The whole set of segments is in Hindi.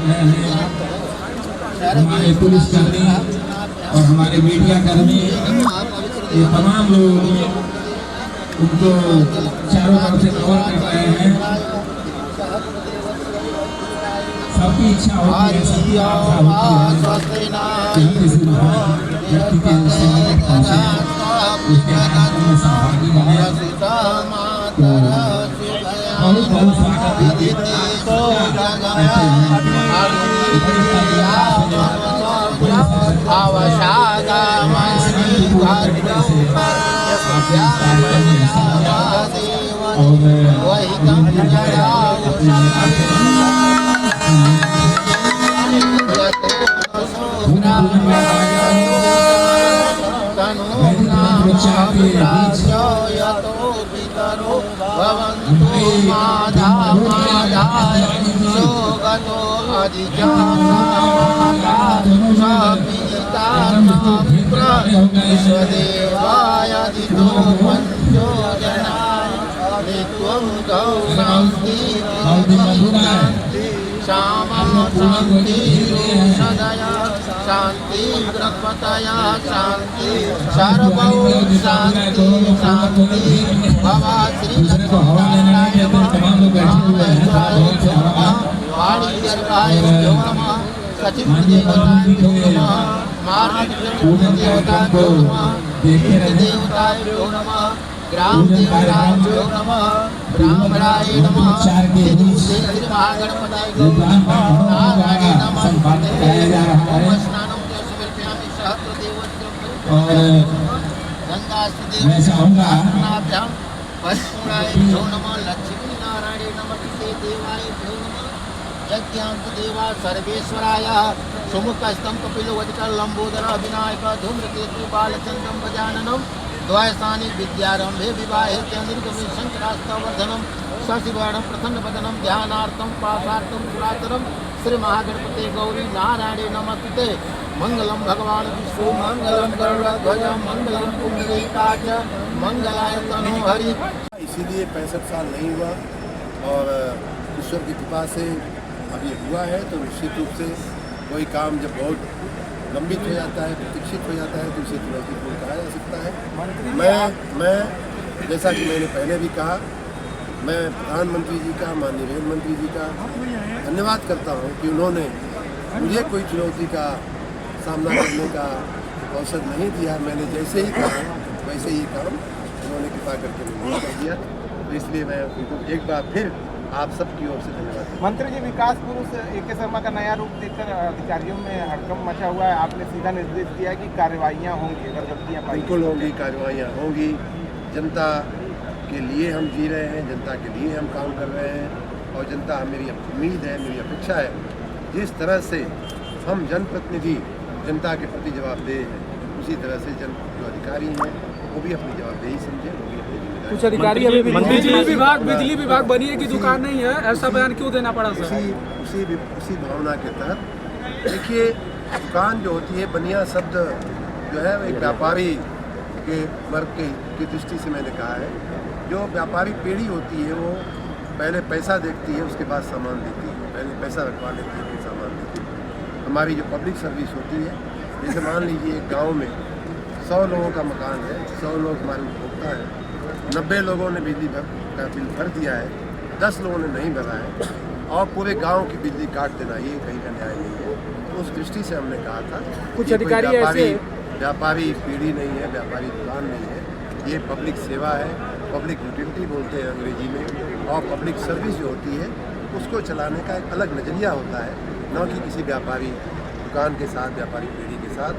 रहे हैं हमारे पुलिसकर्मी और हमारे मीडिया कर्मी, ये तमाम लोग उनको चारों तरफ से कवर कर रहे हैं। सबकी इच्छा होती है, सबकी आशा होती है कि हम किसी महान व्यक्ति के निकट पहुंचे, उसके कार्यक्रम में सहभागी बने। तो बहुत बहुत स्वागत शांति ब्रह्मतया शांति सर्वभूत शांति शांति बाबा श्री तमाम लोग बैठे हुए हैं। वाणी दीर्घाय नमः सचिव देवताय नमः मार्ग देवताय नमः देवताय नमः ग्राम देवताय नमः ब्राह्मणाय नमः श्री महागणपताय नारायणाय नमः स्नानं च समर्पयामि सहस्रदेवत्रं और मैं चाहूँगा परिपूर्णाय नमः लक्ष्मी नारायण नमस्ते देवाय नमः यज्ञांत देवा सर्वेश्वराय सुमुख स्तंभ कपिलवटिका लंबोदर विनायक धूम्रकेतु बालचंद्रम गजाननम द्वयसानी विद्यारंभे विवाहे च निर्गमे शंकरास्तवर्धनम शशिवर्णम प्रसन्न वदनम ध्यानार्थम पासार्थम पुरातनम श्री महागणपते गौरी नारायणे नमस्ते मंगलम भगवान विष्णु मंगलम गरुड़ध्वज मंगलम पुंडरीकाच मंगलाय तनोहरि। इसीलिए 65 साल नहीं हुआ और ईश्वर की कृपा से अब ये हुआ है। तो निश्चित रूप से कोई काम जब बहुत लंबित हो जाता है, प्रतीक्षित हो जाता है, तो इसे चुनौतीपूर्ण कहा जा सकता है। मैं जैसा कि मैंने पहले भी कहा, मैं प्रधानमंत्री जी का, माननीय रेल मंत्री जी का धन्यवाद करता हूँ कि उन्होंने मुझे कोई चुनौती का सामना करने का अवसर नहीं दिया। मैंने जैसे ही कहा वैसे ही काम उन्होंने कृपा करके मुझे कर दिया। तो इसलिए मैं उनको एक बार फिर आप सबकी ओर से धन्यवाद। मंत्री जी, विकास पुरुष ए.के. शर्मा का नया रूप देखकर अधिकारियों में हड़कंप मचा हुआ है। आपने सीधा निर्देश दिया कि कार्रवाइयाँ होंगी अगर गलतियाँ पाई। बिल्कुल होंगी, कार्रवाइयाँ होंगी। जनता के लिए हम जी रहे हैं, जनता के लिए हम काम कर रहे हैं और जनता मेरी उम्मीद है, मेरी अपेक्षा है जिस तरह से हम जनप्रतिनिधि जनता के प्रति जवाबदेह हैं, उसी तरह से जो अधिकारी हैं वो भी अपनी जवाबदेही समझें, वो भी अपनी जिम्मेदारी। कुछ अधिकारी अभी बिजली विभाग बनिए की दुकान नहीं है, ऐसा बयान क्यों देना पड़ा सर? उसी भावना के तहत देखिए, दुकान जो होती है, बनिया शब्द जो है एक व्यापारी के वर्ग की दृष्टि से मैंने कहा है। जो व्यापारी पीढ़ी होती है वो पहले पैसा देखती है, उसके बाद सामान देती है। पहले पैसा रखवा लेती है, फिर सामान देती है। हमारी जो पब्लिक सर्विस होती है, जैसे मान लीजिए एक गाँव में 100 लोगों का मकान है, 100 लोग हमारे उपभोक्ता हैं, 90 लोगों ने बिजली का बिल भर दिया है, 10 लोगों ने नहीं भरा है और पूरे गांव की बिजली काट देना, ये कहीं का न्याय नहीं है। तो उस दृष्टि से हमने कहा था कुछ अधिकारी ऐसे व्यापारी पीढ़ी नहीं है, व्यापारी दुकान नहीं है, ये पब्लिक सेवा है, पब्लिक यूटिलिटी बोलते हैं अंग्रेजी में। और पब्लिक सर्विस जो होती है उसको चलाने का एक अलग नज़रिया होता है, न कि किसी व्यापारी दुकान के साथ, व्यापारी पीढ़ी के साथ।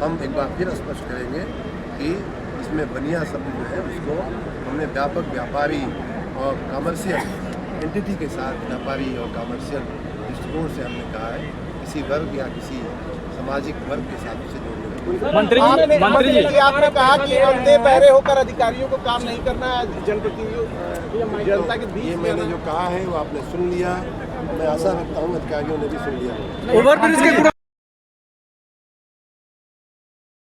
हम एक बार फिर स्पष्ट करेंगे कि इसमें बनिया शब्द जो है उसको हमने व्यापक व्यापारी और कमर्शियल एंटिटी के साथ, व्यापारी और कमर्शियल दृष्टिकोण से हमने कहा है, किसी वर्ग या किसी सामाजिक वर्ग के साथ उसे जोड़ने में। मंत्री जी आपने कहा कि अंधे बहरे होकर अधिकारियों को काम नहीं करना है, जनप्रतिनिधियों जनता के बीच। ये मैंने जो कहा है वो आपने सुन लिया, मैं आशा रखता हूँ अधिकारियों ने भी सुन लिया। ओवरब्रिज के